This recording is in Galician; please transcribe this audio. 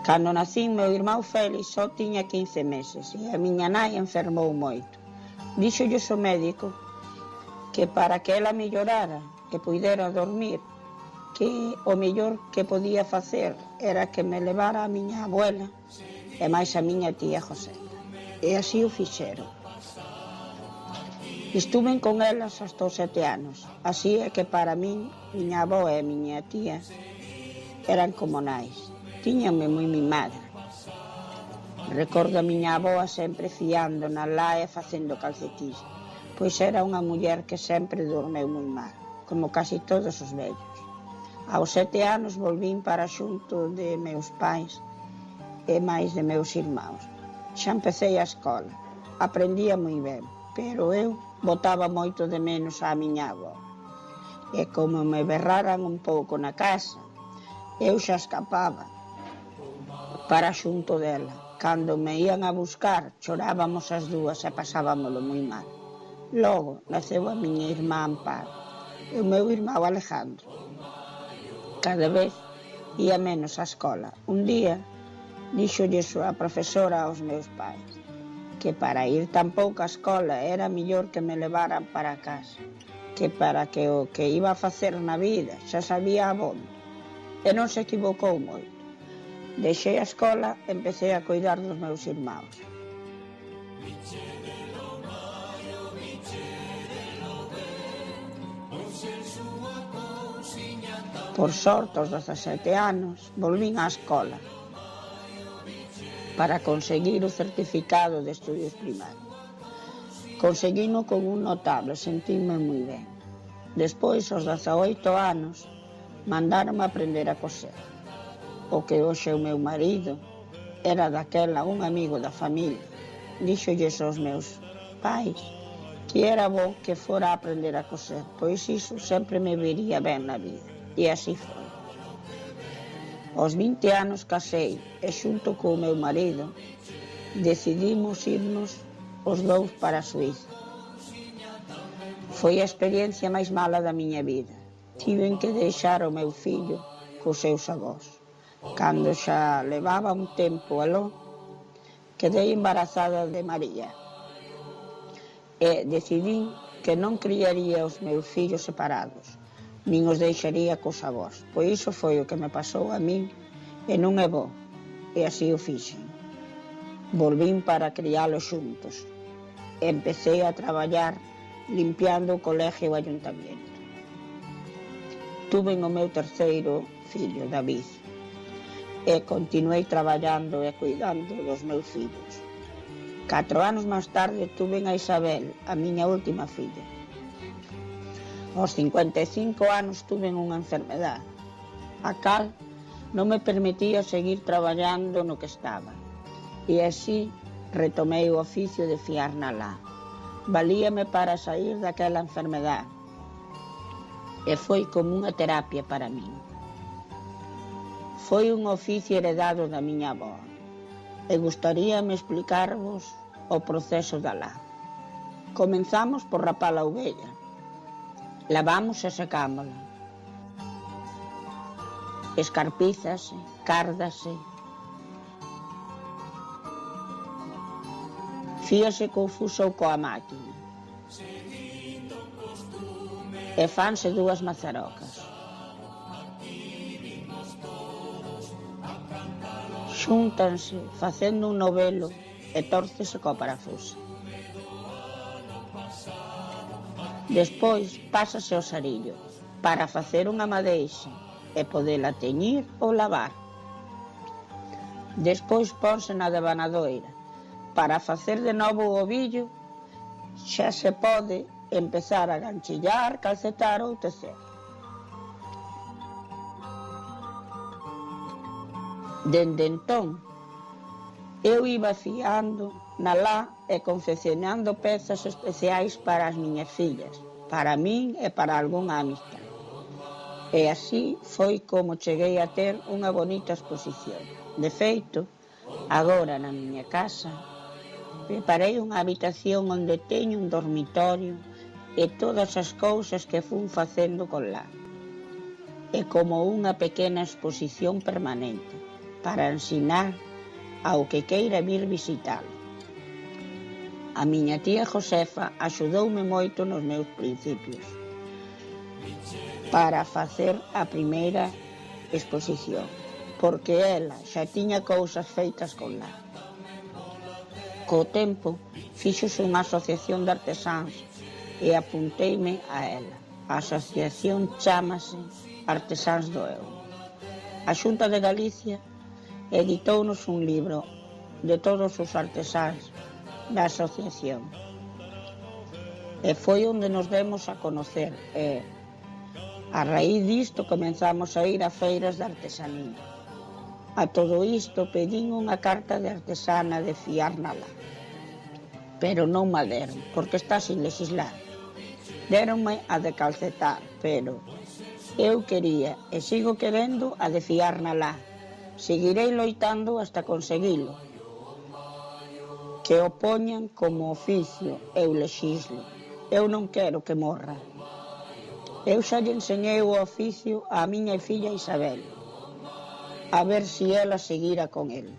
Cando nacín, meu irmão Félix só tiña 15 meses e a miña nai enfermou moito. Díxolles o médico que para que ela mellorara e puidera dormir, que o mellor que podía facer era que me levara a miña abuela e máis a miña tía José. E así o fixeron. Estuven con elas hasta os 7 anos. Así é que para min, miña avó e miña tía eran como nais. Tíñanme moi mimada. Recordo a miña avoa sempre fiando na lá e facendo calcetís, pois era unha muller que sempre dormeu moi mal, como casi todos os vellos. Aos 7 anos volvín para xunto de meus pais e máis de meus irmáns. Xa empecé a escola, aprendía moi ben, pero eu botaba moito de menos á miña avó. E como me berraran un pouco na casa, eu xa escapaba para xunto dela. Cando me ían a buscar, chorábamos as dúas e pasábamolo moi mal. Logo, naceu a miña irmá Amparo e o meu irmão Alejandro. Cada vez ia menos á escola. Un día, díxolles a profesora aos meus pais que para ir tan pouco á escola era mellor que me levaran para casa, que para que o que iba a facer na vida xa sabía abondo. E non se equivocou moito. Deixei a escola e empecé a coidar dos meus irmáns. Por sorte, aos 17 anos, volvín á escola para conseguir o certificado de estudios primarios. Conseguino con un notable, sentíme moi ben. Despois, aos 18 anos, mandaronme aprender a coser. O que hoxe o meu marido era daquela un amigo da familia. Díxolles aos meus pais que era bo que fora a aprender a coser, pois iso sempre me viría ben na vida. E así foi. Aos 20 anos casei e xunto co meu marido decidimos irnos os dous para a Suíza. Foi a experiencia máis mala da miña vida. Tiven que deixar o meu fillo cos seus avós. Cando xa levaba un tempo aló, quedei embarazada de María e decidín que non criaría os meus fillos separados, nin os deixaría cos avós, pois iso foi o que me pasou a min e non é bo, e así o fixen. Volvín para criálos xuntos e empecé a traballar limpiando o colegio e o ayuntamiento. Tuven o meu terceiro fillo, David, e continuei traballando e cuidando dos meus fillos. 4 anos máis tarde tuven a Isabel, a miña última filla. Aos 55 anos tuven unha enfermedade, a cal non me permitía seguir traballando no que estaba. E así retomei o oficio de fiar na lá. Valíame para sair daquela enfermedade. E foi como unha terapia para min. Foi un oficio heredado da miña avó. E gustaríame explicarvos o proceso da lá. Comenzamos por rapar a ovella. Lavamos e secámola. Escarpízase, cárdase. Fíase co fuso ou coa máquina. E fanse 2 mazarocas. Xúntanse facendo un novelo e tórcese coa parafusa. Despois pásase ao sarillo para facer unha madeixa e podela teñir ou lavar. Despois ponse na debanadoira. Para facer de novo o ovillo xa se pode empezar a ganchillar, calcetar ou tecer. Dende entón, eu iba fiando na lá e confeccionando pezas especiais para as miñas fillas, para min e para algunha amistad. E así foi como cheguei a ter unha bonita exposición. De feito, agora na miña casa, preparei unha habitación onde teño un dormitorio e todas as cousas que fun facendo con lá. É como unha pequena exposición permanente. para ensinar ao que queira vir visitalo. A miña tía Josefa axudoume moito nos meus principios para facer a primeira exposición, porque ela xa tiña cousas feitas con la. Co tempo, fíxose unha asociación de artesáns e apunteime a ela. A asociación chámase Artesáns do Eu. A Xunta de Galicia editounos un libro de todos os artesáns da asociación. E foi onde nos demos a conocer e, a raíz disto, comenzamos a ir a feiras de artesanía. A todo isto pedín unha carta de artesana de fiárnala, pero non ma deron, porque está sin legislar. Déronme a de calcetar, pero eu quería e sigo querendo a de fiárnala. Seguirei loitando hasta conseguilo. Que o poñan como oficio, eu lexislo. Eu non quero que morra. Eu xa lle enseñei o oficio á miña filla Isabel, a ver si ela seguira con el.